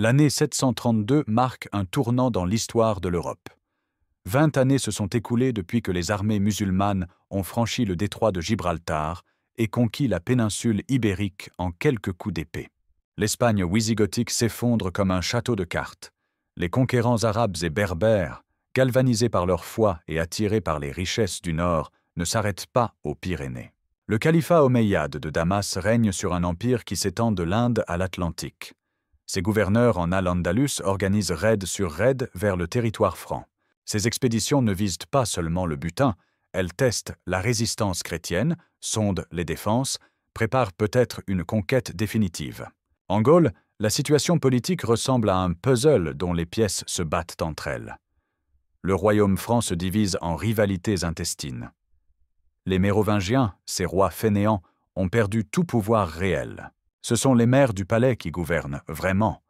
L'année 732 marque un tournant dans l'histoire de l'Europe. 20 années se sont écoulées depuis que les armées musulmanes ont franchi le détroit de Gibraltar et conquis la péninsule ibérique en quelques coups d'épée. L'Espagne wisigothique s'effondre comme un château de cartes. Les conquérants arabes et berbères, galvanisés par leur foi et attirés par les richesses du Nord, ne s'arrêtent pas aux Pyrénées. Le califat omeyyade de Damas règne sur un empire qui s'étend de l'Inde à l'Atlantique. Ses gouverneurs en Al-Andalus organisent raid sur raid vers le territoire franc. Ces expéditions ne visent pas seulement le butin, elles testent la résistance chrétienne, sondent les défenses, préparent peut-être une conquête définitive. En Gaule, la situation politique ressemble à un puzzle dont les pièces se battent entre elles. Le royaume franc se divise en rivalités intestines. Les Mérovingiens, ces rois fainéants, ont perdu tout pouvoir réel. Ce sont les maires du palais qui gouvernent vraiment.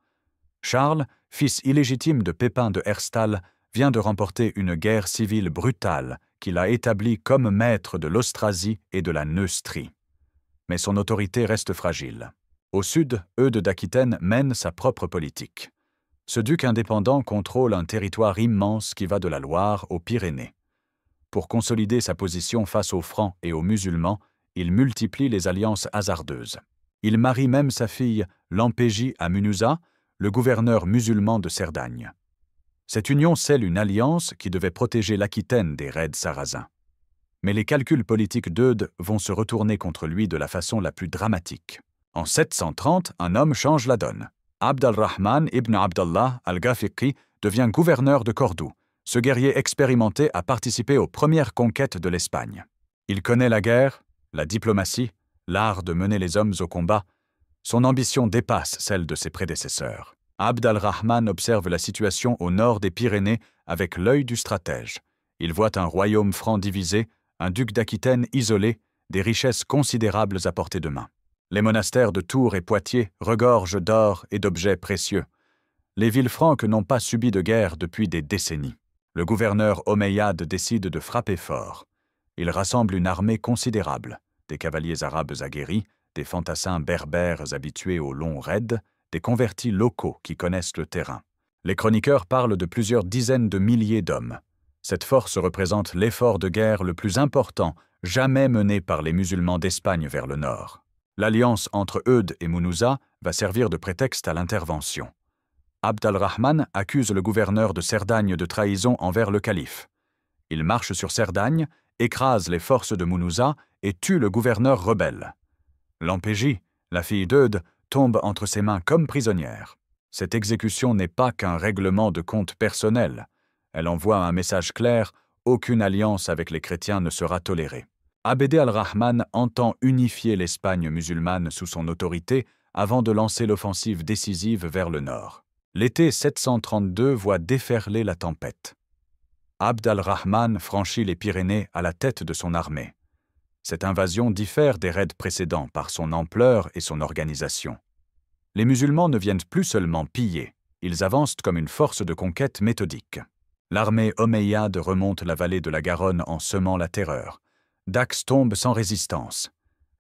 Charles, fils illégitime de Pépin de Herstal, vient de remporter une guerre civile brutale qu'il a établie comme maître de l'Austrasie et de la Neustrie. Mais son autorité reste fragile. Au sud, Eudes d'Aquitaine mène sa propre politique. Ce duc indépendant contrôle un territoire immense qui va de la Loire aux Pyrénées. Pour consolider sa position face aux Francs et aux musulmans, il multiplie les alliances hasardeuses. Il marie même sa fille Lampégie à Munuza, le gouverneur musulman de Cerdagne. Cette union scelle une alliance qui devait protéger l'Aquitaine des raids sarrasins. Mais les calculs politiques d'Eudes vont se retourner contre lui de la façon la plus dramatique. En 730, un homme change la donne. Abd al-Rahman ibn Abdallah al-Ghafiqi devient gouverneur de Cordoue. Ce guerrier expérimenté a participé aux premières conquêtes de l'Espagne. Il connaît la guerre, la diplomatie, l'art de mener les hommes au combat. Son ambition dépasse celle de ses prédécesseurs. Abd al-Rahman observe la situation au nord des Pyrénées avec l'œil du stratège. Il voit un royaume franc divisé, un duc d'Aquitaine isolé, des richesses considérables à portée de main. Les monastères de Tours et Poitiers regorgent d'or et d'objets précieux. Les villes franques n'ont pas subi de guerre depuis des décennies. Le gouverneur omeyyade décide de frapper fort. Il rassemble une armée considérable, des cavaliers arabes aguerris, des fantassins berbères habitués aux longs raids, des convertis locaux qui connaissent le terrain. Les chroniqueurs parlent de plusieurs dizaines de milliers d'hommes. Cette force représente l'effort de guerre le plus important jamais mené par les musulmans d'Espagne vers le nord. L'alliance entre Eudes et Munuza va servir de prétexte à l'intervention. Abd al-Rahman accuse le gouverneur de Cerdagne de trahison envers le calife. Il marche sur Cerdagne, écrase les forces de Munuza et tue le gouverneur rebelle. Lampégie, la fille d'Eudes, tombe entre ses mains comme prisonnière. Cette exécution n'est pas qu'un règlement de compte personnel. Elle envoie un message clair, aucune alliance avec les chrétiens ne sera tolérée. Abd al-Rahman entend unifier l'Espagne musulmane sous son autorité avant de lancer l'offensive décisive vers le nord. L'été 732 voit déferler la tempête. Abd al-Rahman franchit les Pyrénées à la tête de son armée. Cette invasion diffère des raids précédents par son ampleur et son organisation. Les musulmans ne viennent plus seulement piller, ils avancent comme une force de conquête méthodique. L'armée omeyyade remonte la vallée de la Garonne en semant la terreur. Dax tombe sans résistance.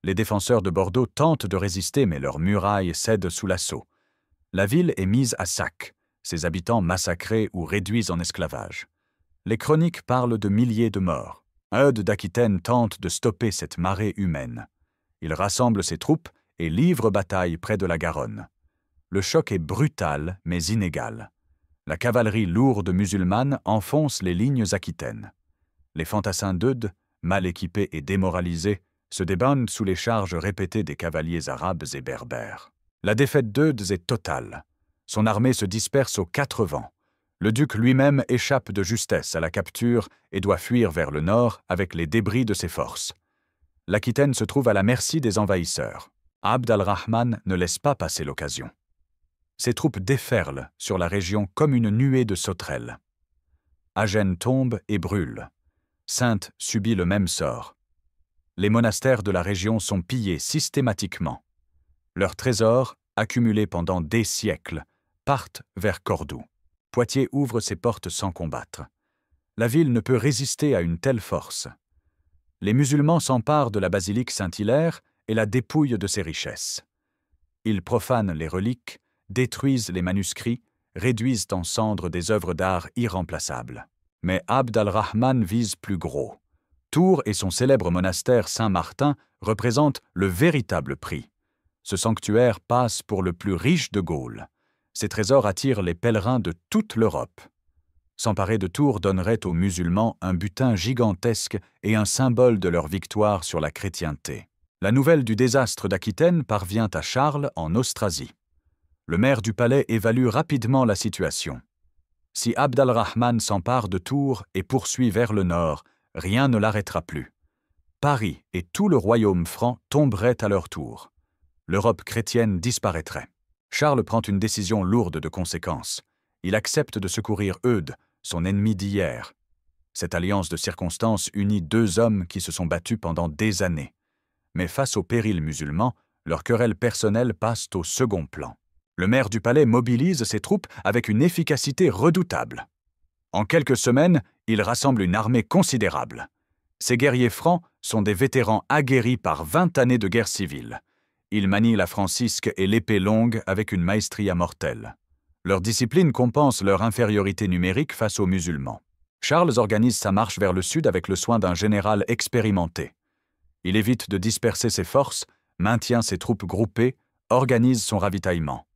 Les défenseurs de Bordeaux tentent de résister, mais leurs murailles cèdent sous l'assaut. La ville est mise à sac, ses habitants massacrés ou réduits en esclavage. Les chroniques parlent de milliers de morts. Eudes d'Aquitaine tente de stopper cette marée humaine. Il rassemble ses troupes et livre bataille près de la Garonne. Le choc est brutal mais inégal. La cavalerie lourde musulmane enfonce les lignes aquitaines. Les fantassins d'Eudes, mal équipés et démoralisés, se débattent sous les charges répétées des cavaliers arabes et berbères. La défaite d'Eudes est totale. Son armée se disperse aux quatre vents. Le duc lui-même échappe de justesse à la capture et doit fuir vers le nord avec les débris de ses forces. L'Aquitaine se trouve à la merci des envahisseurs. Abd al-Rahman ne laisse pas passer l'occasion. Ses troupes déferlent sur la région comme une nuée de sauterelles. Agen tombe et brûle. Saintes subit le même sort. Les monastères de la région sont pillés systématiquement. Leurs trésors, accumulés pendant des siècles, partent vers Cordoue. Poitiers ouvre ses portes sans combattre. La ville ne peut résister à une telle force. Les musulmans s'emparent de la basilique Saint-Hilaire et la dépouillent de ses richesses. Ils profanent les reliques, détruisent les manuscrits, réduisent en cendres des œuvres d'art irremplaçables. Mais Abd al-Rahman vise plus gros. Tours et son célèbre monastère Saint-Martin représentent le véritable prix. Ce sanctuaire passe pour le plus riche de Gaule. Ces trésors attirent les pèlerins de toute l'Europe. S'emparer de Tours donnerait aux musulmans un butin gigantesque et un symbole de leur victoire sur la chrétienté. La nouvelle du désastre d'Aquitaine parvient à Charles en Austrasie. Le maire du palais évalue rapidement la situation. Si Abd al-Rahman s'empare de Tours et poursuit vers le nord, rien ne l'arrêtera plus. Paris et tout le royaume franc tomberaient à leur tour. L'Europe chrétienne disparaîtrait. Charles prend une décision lourde de conséquences. Il accepte de secourir Eudes, son ennemi d'hier. Cette alliance de circonstances unit deux hommes qui se sont battus pendant des années. Mais face aux périls musulmans, leurs querelles personnelles passent au second plan. Le maire du palais mobilise ses troupes avec une efficacité redoutable. En quelques semaines, il rassemble une armée considérable. Ces guerriers francs sont des vétérans aguerris par 20 années de guerre civile. Ils manient la francisque et l'épée longue avec une maestria mortelle. Leur discipline compense leur infériorité numérique face aux musulmans. Charles organise sa marche vers le sud avec le soin d'un général expérimenté. Il évite de disperser ses forces, maintient ses troupes groupées, organise son ravitaillement.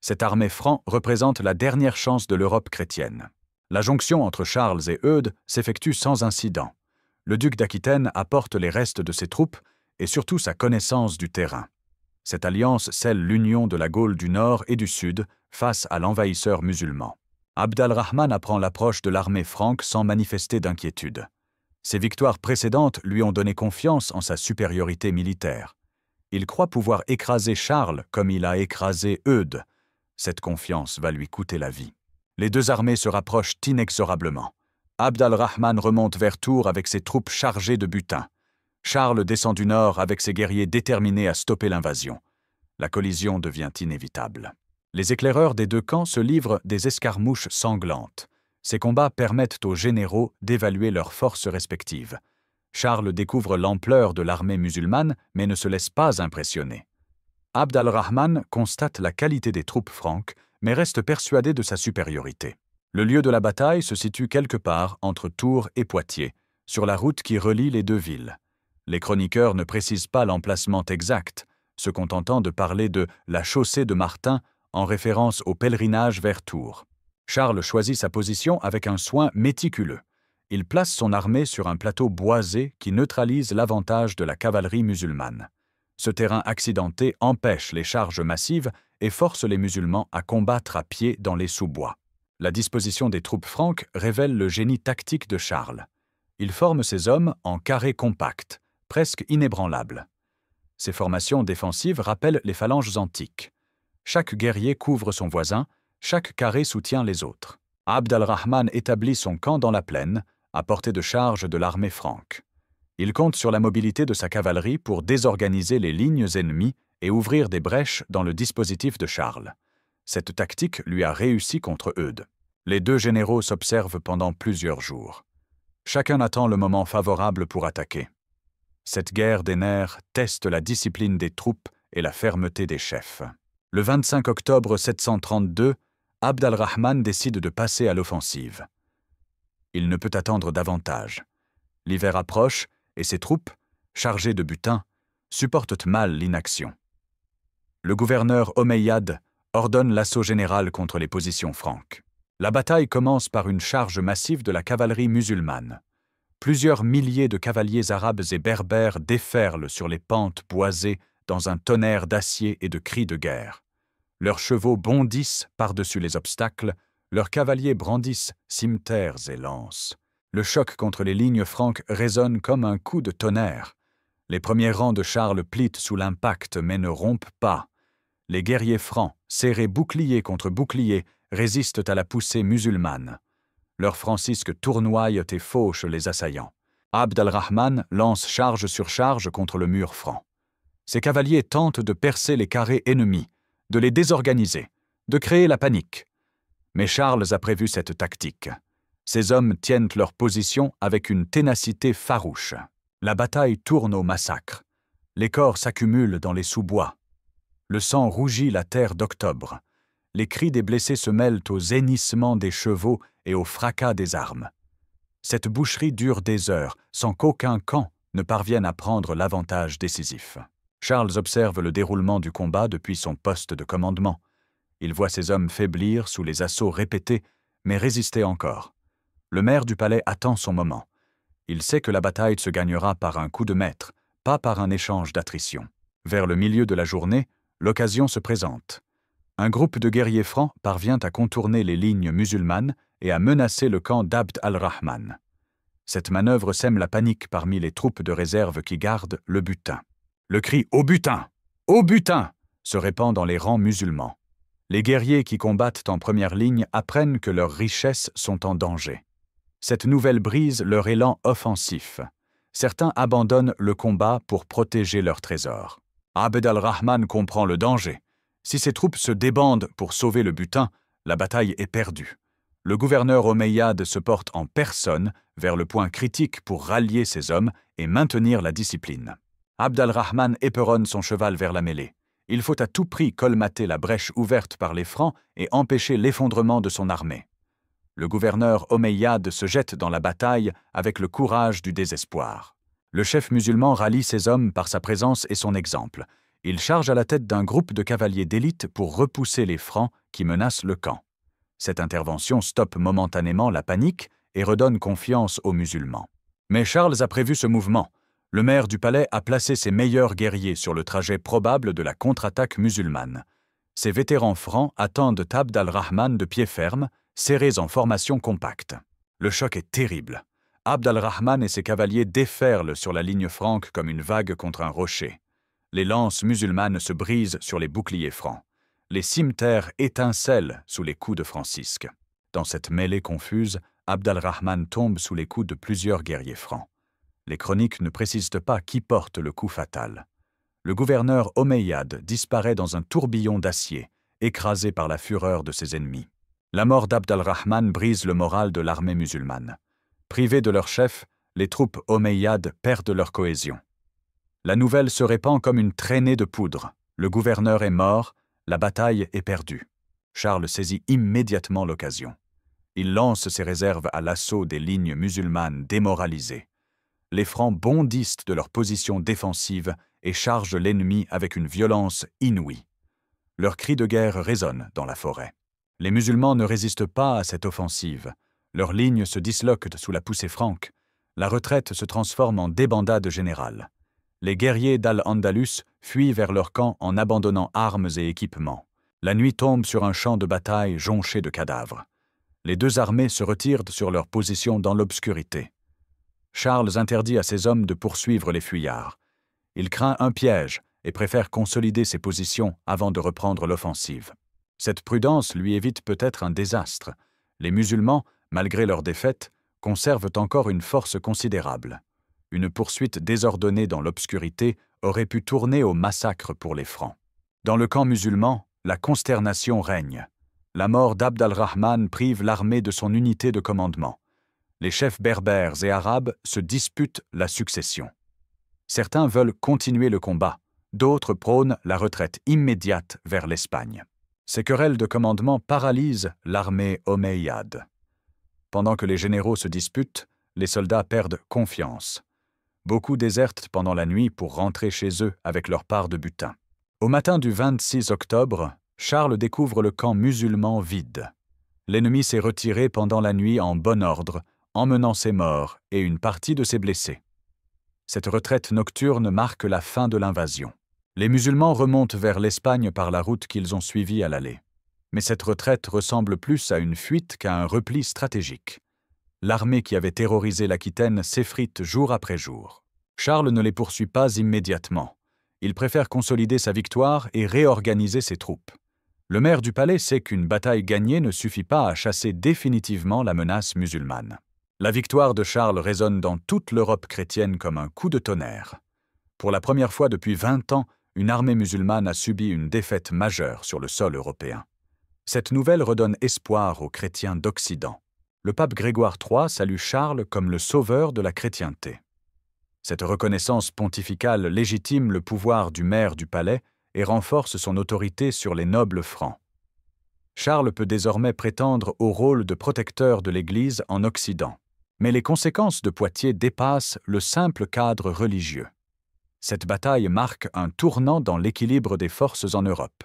Cette armée franc représente la dernière chance de l'Europe chrétienne. La jonction entre Charles et Eudes s'effectue sans incident. Le duc d'Aquitaine apporte les restes de ses troupes et surtout sa connaissance du terrain. Cette alliance scelle l'union de la Gaule du Nord et du Sud face à l'envahisseur musulman. Abd al-Rahman apprend l'approche de l'armée franque sans manifester d'inquiétude. Ses victoires précédentes lui ont donné confiance en sa supériorité militaire. Il croit pouvoir écraser Charles comme il a écrasé Eudes. Cette confiance va lui coûter la vie. Les deux armées se rapprochent inexorablement. Abd al-Rahman remonte vers Tours avec ses troupes chargées de butin. Charles descend du nord avec ses guerriers déterminés à stopper l'invasion. La collision devient inévitable. Les éclaireurs des deux camps se livrent des escarmouches sanglantes. Ces combats permettent aux généraux d'évaluer leurs forces respectives. Charles découvre l'ampleur de l'armée musulmane, mais ne se laisse pas impressionner. Abd al-Rahman constate la qualité des troupes franques, mais reste persuadé de sa supériorité. Le lieu de la bataille se situe quelque part entre Tours et Poitiers, sur la route qui relie les deux villes. Les chroniqueurs ne précisent pas l'emplacement exact, se contentant de parler de la chaussée de Martin en référence au pèlerinage vers Tours. Charles choisit sa position avec un soin méticuleux. Il place son armée sur un plateau boisé qui neutralise l'avantage de la cavalerie musulmane. Ce terrain accidenté empêche les charges massives et force les musulmans à combattre à pied dans les sous-bois. La disposition des troupes franques révèle le génie tactique de Charles. Il forme ses hommes en carré compact, presque inébranlables. Ces formations défensives rappellent les phalanges antiques. Chaque guerrier couvre son voisin, chaque carré soutient les autres. Abd al-Rahman établit son camp dans la plaine, à portée de charge de l'armée franque. Il compte sur la mobilité de sa cavalerie pour désorganiser les lignes ennemies et ouvrir des brèches dans le dispositif de Charles. Cette tactique lui a réussi contre Eudes. Les deux généraux s'observent pendant plusieurs jours. Chacun attend le moment favorable pour attaquer. Cette guerre des nerfs teste la discipline des troupes et la fermeté des chefs. Le 25 octobre 732, Abd al-Rahman décide de passer à l'offensive. Il ne peut attendre davantage. L'hiver approche et ses troupes, chargées de butin, supportent mal l'inaction. Le gouverneur Omeyyade ordonne l'assaut général contre les positions franques. La bataille commence par une charge massive de la cavalerie musulmane. Plusieurs milliers de cavaliers arabes et berbères déferlent sur les pentes boisées dans un tonnerre d'acier et de cris de guerre. Leurs chevaux bondissent par-dessus les obstacles, leurs cavaliers brandissent cimeters et lances. Le choc contre les lignes franques résonne comme un coup de tonnerre. Les premiers rangs de Charles plient sous l'impact mais ne rompent pas. Les guerriers francs, serrés bouclier contre bouclier, résistent à la poussée musulmane. Leurs francisques tournoient et fauchent les assaillants. Abd al-Rahman lance charge sur charge contre le mur franc. Ses cavaliers tentent de percer les carrés ennemis, de les désorganiser, de créer la panique. Mais Charles a prévu cette tactique. Ses hommes tiennent leur position avec une ténacité farouche. La bataille tourne au massacre. Les corps s'accumulent dans les sous-bois. Le sang rougit la terre d'octobre. les cris des blessés se mêlent aux hennissements des chevaux et au fracas des armes. Cette boucherie dure des heures, sans qu'aucun camp ne parvienne à prendre l'avantage décisif. Charles observe le déroulement du combat depuis son poste de commandement. Il voit ses hommes faiblir sous les assauts répétés, mais résister encore. Le maire du palais attend son moment. Il sait que la bataille se gagnera par un coup de maître, pas par un échange d'attrition. Vers le milieu de la journée, l'occasion se présente. Un groupe de guerriers francs parvient à contourner les lignes musulmanes et à menacer le camp d'Abd al-Rahman. Cette manœuvre sème la panique parmi les troupes de réserve qui gardent le butin. Le cri « Au butin ! Au butin !» se répand dans les rangs musulmans. Les guerriers qui combattent en première ligne apprennent que leurs richesses sont en danger. Cette nouvelle brise leur élan offensif. Certains abandonnent le combat pour protéger leurs trésors. Abd al-Rahman comprend le danger. Si ses troupes se débandent pour sauver le butin, la bataille est perdue. Le gouverneur omeyyade se porte en personne vers le point critique pour rallier ses hommes et maintenir la discipline. Abd al-Rahman éperonne son cheval vers la mêlée. Il faut à tout prix colmater la brèche ouverte par les Francs et empêcher l'effondrement de son armée. Le gouverneur omeyyade se jette dans la bataille avec le courage du désespoir. Le chef musulman rallie ses hommes par sa présence et son exemple. Il charge à la tête d'un groupe de cavaliers d'élite pour repousser les Francs qui menacent le camp. Cette intervention stoppe momentanément la panique et redonne confiance aux musulmans. Mais Charles a prévu ce mouvement. Le maire du palais a placé ses meilleurs guerriers sur le trajet probable de la contre-attaque musulmane. Ces vétérans francs attendent Abd al-Rahman de pied ferme, serrés en formation compacte. Le choc est terrible. Abd al-Rahman et ses cavaliers déferlent sur la ligne franque comme une vague contre un rocher. Les lances musulmanes se brisent sur les boucliers francs. Les cimetères étincellent sous les coups de Francisque. Dans cette mêlée confuse, Abd al-Rahman tombe sous les coups de plusieurs guerriers francs. Les chroniques ne précisent pas qui porte le coup fatal. Le gouverneur omeyyade disparaît dans un tourbillon d'acier, écrasé par la fureur de ses ennemis. La mort d'Abd al-Rahman brise le moral de l'armée musulmane. Privés de leur chef, les troupes omeyyades perdent leur cohésion. La nouvelle se répand comme une traînée de poudre. Le gouverneur est mort, la bataille est perdue. Charles saisit immédiatement l'occasion. Il lance ses réserves à l'assaut des lignes musulmanes démoralisées. Les Francs bondissent de leur position défensive et chargent l'ennemi avec une violence inouïe. Leurs cris de guerre résonnent dans la forêt. Les musulmans ne résistent pas à cette offensive. Leurs lignes se disloquent sous la poussée franque. La retraite se transforme en débandade générale. Les guerriers d'Al-Andalus fuient vers leur camp en abandonnant armes et équipements. La nuit tombe sur un champ de bataille jonché de cadavres. Les deux armées se retirent sur leur position dans l'obscurité. Charles interdit à ses hommes de poursuivre les fuyards. Il craint un piège et préfère consolider ses positions avant de reprendre l'offensive. Cette prudence lui évite peut-être un désastre. Les musulmans, malgré leur défaite, conservent encore une force considérable. Une poursuite désordonnée dans l'obscurité aurait pu tourner au massacre pour les Francs. Dans le camp musulman, la consternation règne. La mort d'Abd al-Rahman prive l'armée de son unité de commandement. Les chefs berbères et arabes se disputent la succession. Certains veulent continuer le combat, d'autres prônent la retraite immédiate vers l'Espagne. Ces querelles de commandement paralysent l'armée omeyyade. Pendant que les généraux se disputent, les soldats perdent confiance. Beaucoup désertent pendant la nuit pour rentrer chez eux avec leur part de butin. Au matin du 26 octobre, Charles découvre le camp musulman vide. L'ennemi s'est retiré pendant la nuit en bon ordre, emmenant ses morts et une partie de ses blessés. Cette retraite nocturne marque la fin de l'invasion. Les musulmans remontent vers l'Espagne par la route qu'ils ont suivie à l'aller. Mais cette retraite ressemble plus à une fuite qu'à un repli stratégique. L'armée qui avait terrorisé l'Aquitaine s'effrite jour après jour. Charles ne les poursuit pas immédiatement. Il préfère consolider sa victoire et réorganiser ses troupes. Le maire du palais sait qu'une bataille gagnée ne suffit pas à chasser définitivement la menace musulmane. La victoire de Charles résonne dans toute l'Europe chrétienne comme un coup de tonnerre. Pour la première fois depuis 20 ans, une armée musulmane a subi une défaite majeure sur le sol européen. Cette nouvelle redonne espoir aux chrétiens d'Occident. Le pape Grégoire III salue Charles comme le sauveur de la chrétienté. Cette reconnaissance pontificale légitime le pouvoir du maire du palais et renforce son autorité sur les nobles francs. Charles peut désormais prétendre au rôle de protecteur de l'Église en Occident. Mais les conséquences de Poitiers dépassent le simple cadre religieux. Cette bataille marque un tournant dans l'équilibre des forces en Europe.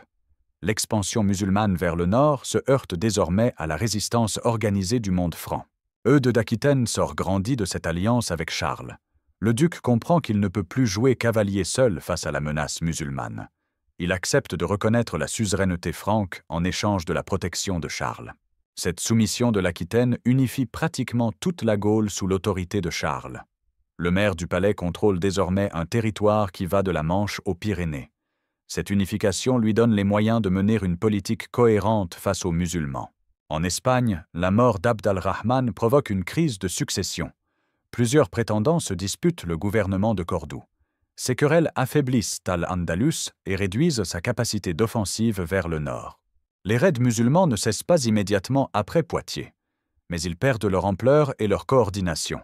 L'expansion musulmane vers le nord se heurte désormais à la résistance organisée du monde franc. Eudes d'Aquitaine sort grandi de cette alliance avec Charles. Le duc comprend qu'il ne peut plus jouer cavalier seul face à la menace musulmane. Il accepte de reconnaître la suzeraineté franque en échange de la protection de Charles. Cette soumission de l'Aquitaine unifie pratiquement toute la Gaule sous l'autorité de Charles. Le maire du palais contrôle désormais un territoire qui va de la Manche aux Pyrénées. Cette unification lui donne les moyens de mener une politique cohérente face aux musulmans. En Espagne, la mort d'Abd al-Rahman provoque une crise de succession. Plusieurs prétendants se disputent le gouvernement de Cordoue. Ces querelles affaiblissent Al-Andalus et réduisent sa capacité d'offensive vers le nord. Les raids musulmans ne cessent pas immédiatement après Poitiers, mais ils perdent leur ampleur et leur coordination.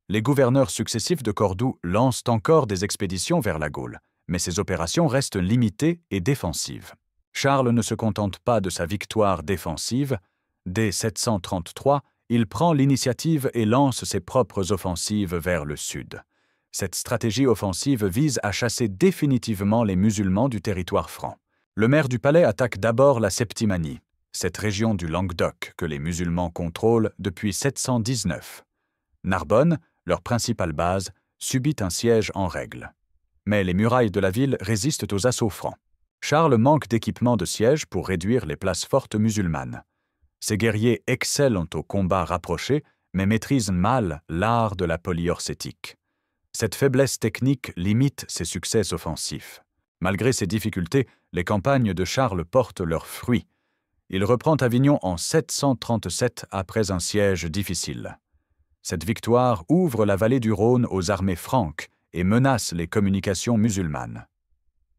Les gouverneurs successifs de Cordoue lancent encore des expéditions vers la Gaule, mais ces opérations restent limitées et défensives. Charles ne se contente pas de sa victoire défensive. Dès 733, il prend l'initiative et lance ses propres offensives vers le sud. Cette stratégie offensive vise à chasser définitivement les musulmans du territoire franc. Le maire du palais attaque d'abord la Septimanie, cette région du Languedoc que les musulmans contrôlent depuis 719. Narbonne, leur principale base, subit un siège en règle. Mais les murailles de la ville résistent aux assauts francs. Charles manque d'équipements de siège pour réduire les places fortes musulmanes. Ses guerriers excellent au combat rapproché, mais maîtrisent mal l'art de la polyorcétique. Cette faiblesse technique limite ses succès offensifs. Malgré ces difficultés, les campagnes de Charles portent leurs fruits. Il reprend Avignon en 737 après un siège difficile. Cette victoire ouvre la vallée du Rhône aux armées franques et menace les communications musulmanes.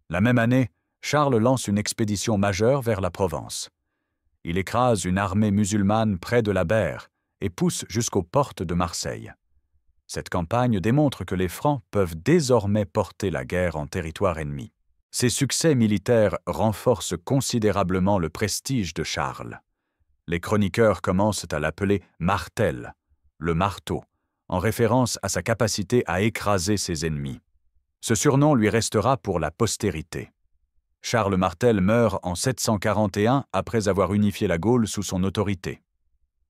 La même année, Charles lance une expédition majeure vers la Provence. Il écrase une armée musulmane près de la Berre et pousse jusqu'aux portes de Marseille. Cette campagne démontre que les Francs peuvent désormais porter la guerre en territoire ennemi. Ces succès militaires renforcent considérablement le prestige de Charles. Les chroniqueurs commencent à l'appeler Martel, le marteau, en référence à sa capacité à écraser ses ennemis. Ce surnom lui restera pour la postérité. Charles Martel meurt en 741 après avoir unifié la Gaule sous son autorité.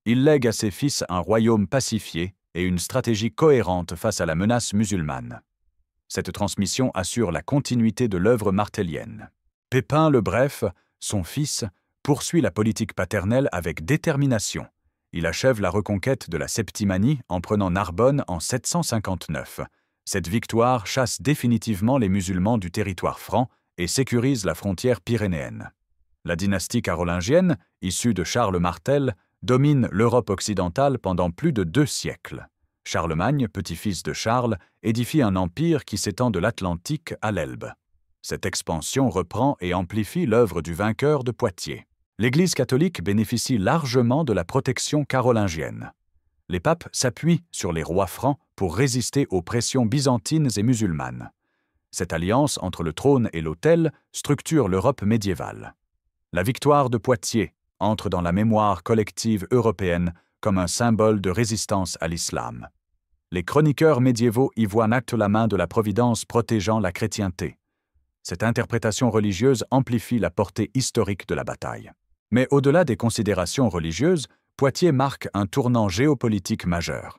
Il lègue à ses fils un royaume pacifié et une stratégie cohérente face à la menace musulmane. Cette transmission assure la continuité de l'œuvre martellienne. Pépin le Bref, son fils, poursuit la politique paternelle avec détermination. Il achève la reconquête de la Septimanie en prenant Narbonne en 759. Cette victoire chasse définitivement les musulmans du territoire franc et sécurise la frontière pyrénéenne. La dynastie carolingienne, issue de Charles Martel, domine l'Europe occidentale pendant plus de 2 siècles. Charlemagne, petit-fils de Charles, édifie un empire qui s'étend de l'Atlantique à l'Elbe. Cette expansion reprend et amplifie l'œuvre du vainqueur de Poitiers. L'Église catholique bénéficie largement de la protection carolingienne. Les papes s'appuient sur les rois francs pour résister aux pressions byzantines et musulmanes. Cette alliance entre le trône et l'autel structure l'Europe médiévale. La victoire de Poitiers entre dans la mémoire collective européenne comme un symbole de résistance à l'islam. Les chroniqueurs médiévaux y voient acte la main de la Providence protégeant la chrétienté. Cette interprétation religieuse amplifie la portée historique de la bataille. Mais au-delà des considérations religieuses, Poitiers marque un tournant géopolitique majeur.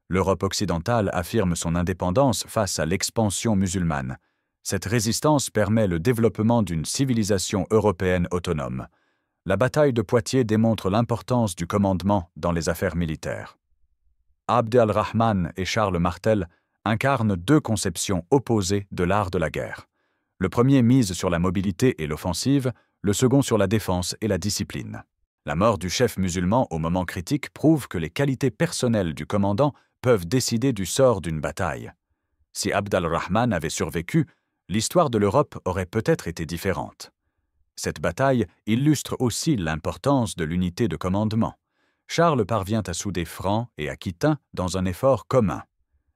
L'Europe occidentale affirme son indépendance face à l'expansion musulmane. Cette résistance permet le développement d'une civilisation européenne autonome. La bataille de Poitiers démontre l'importance du commandement dans les affaires militaires. Abd al-Rahman et Charles Martel incarnent 2 conceptions opposées de l'art de la guerre. Le premier mise sur la mobilité et l'offensive, le second sur la défense et la discipline. La mort du chef musulman au moment critique prouve que les qualités personnelles du commandant peuvent décider du sort d'une bataille. Si Abd al-Rahman avait survécu, l'histoire de l'Europe aurait peut-être été différente. Cette bataille illustre aussi l'importance de l'unité de commandement. Charles parvient à souder Francs et Aquitains dans un effort commun.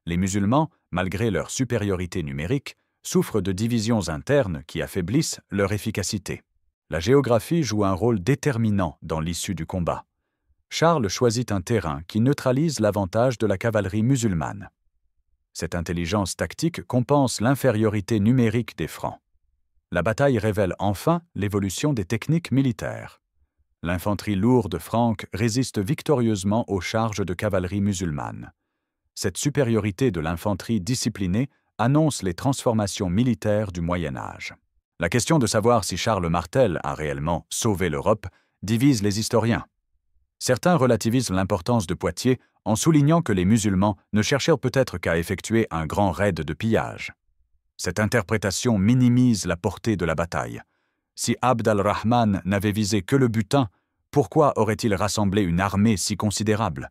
Les musulmans, malgré leur supériorité numérique, souffrent de divisions internes qui affaiblissent leur efficacité. La géographie joue un rôle déterminant dans l'issue du combat. Charles choisit un terrain qui neutralise l'avantage de la cavalerie musulmane. Cette intelligence tactique compense l'infériorité numérique des Francs. La bataille révèle enfin l'évolution des techniques militaires. L'infanterie lourde franque résiste victorieusement aux charges de cavalerie musulmane. Cette supériorité de l'infanterie disciplinée annonce les transformations militaires du Moyen Âge. La question de savoir si Charles Martel a réellement sauvé l'Europe divise les historiens. Certains relativisent l'importance de Poitiers en soulignant que les musulmans ne cherchèrent peut-être qu'à effectuer un grand raid de pillage. Cette interprétation minimise la portée de la bataille. Si Abd al-Rahman n'avait visé que le butin, pourquoi aurait-il rassemblé une armée si considérable?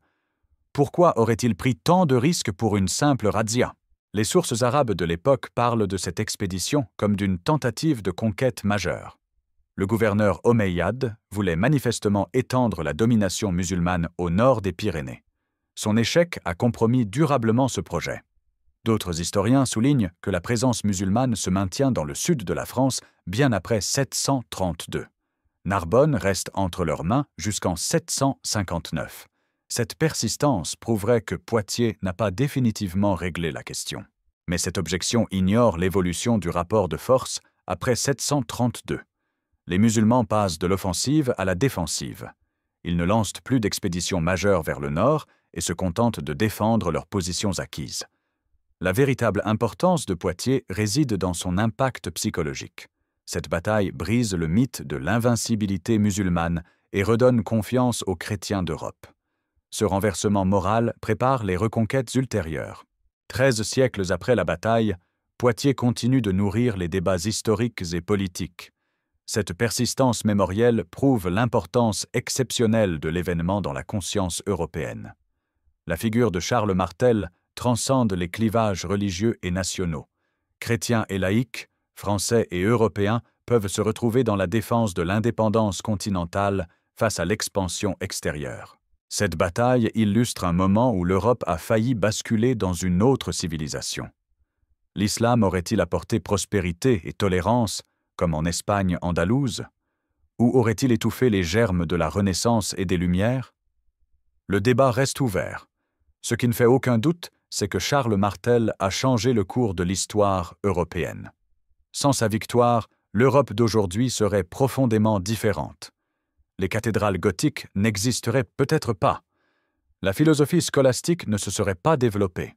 Pourquoi aurait-il pris tant de risques pour une simple razzia? Les sources arabes de l'époque parlent de cette expédition comme d'une tentative de conquête majeure. Le gouverneur Omeyyade voulait manifestement étendre la domination musulmane au nord des Pyrénées. Son échec a compromis durablement ce projet. D'autres historiens soulignent que la présence musulmane se maintient dans le sud de la France bien après 732. Narbonne reste entre leurs mains jusqu'en 759. Cette persistance prouverait que Poitiers n'a pas définitivement réglé la question. Mais cette objection ignore l'évolution du rapport de force après 732. Les musulmans passent de l'offensive à la défensive. Ils ne lancent plus d'expéditions majeures vers le nord et se contentent de défendre leurs positions acquises. La véritable importance de Poitiers réside dans son impact psychologique. Cette bataille brise le mythe de l'invincibilité musulmane et redonne confiance aux chrétiens d'Europe. Ce renversement moral prépare les reconquêtes ultérieures. 13 siècles après la bataille, Poitiers continue de nourrir les débats historiques et politiques. Cette persistance mémorielle prouve l'importance exceptionnelle de l'événement dans la conscience européenne. La figure de Charles Martel transcende les clivages religieux et nationaux. Chrétiens et laïcs, Français et Européens peuvent se retrouver dans la défense de l'indépendance continentale face à l'expansion extérieure. Cette bataille illustre un moment où l'Europe a failli basculer dans une autre civilisation. L'islam aurait-il apporté prospérité et tolérance, comme en Espagne andalouse, ou aurait-il étouffé les germes de la Renaissance et des Lumières? Le débat reste ouvert. Ce qui ne fait aucun doute, c'est que Charles Martel a changé le cours de l'histoire européenne. Sans sa victoire, l'Europe d'aujourd'hui serait profondément différente. Les cathédrales gothiques n'existeraient peut-être pas. La philosophie scolastique ne se serait pas développée.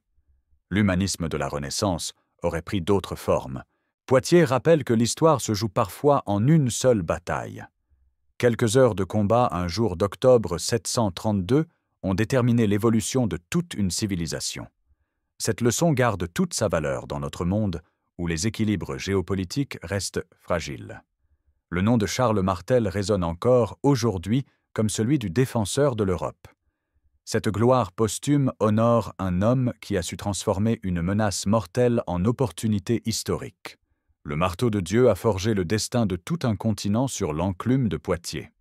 L'humanisme de la Renaissance aurait pris d'autres formes. Poitiers rappelle que l'histoire se joue parfois en une seule bataille. Quelques heures de combat un jour d'octobre 732 ont déterminé l'évolution de toute une civilisation. Cette leçon garde toute sa valeur dans notre monde où les équilibres géopolitiques restent fragiles. Le nom de Charles Martel résonne encore aujourd'hui comme celui du défenseur de l'Europe. Cette gloire posthume honore un homme qui a su transformer une menace mortelle en opportunité historique. Le marteau de Dieu a forgé le destin de tout un continent sur l'enclume de Poitiers.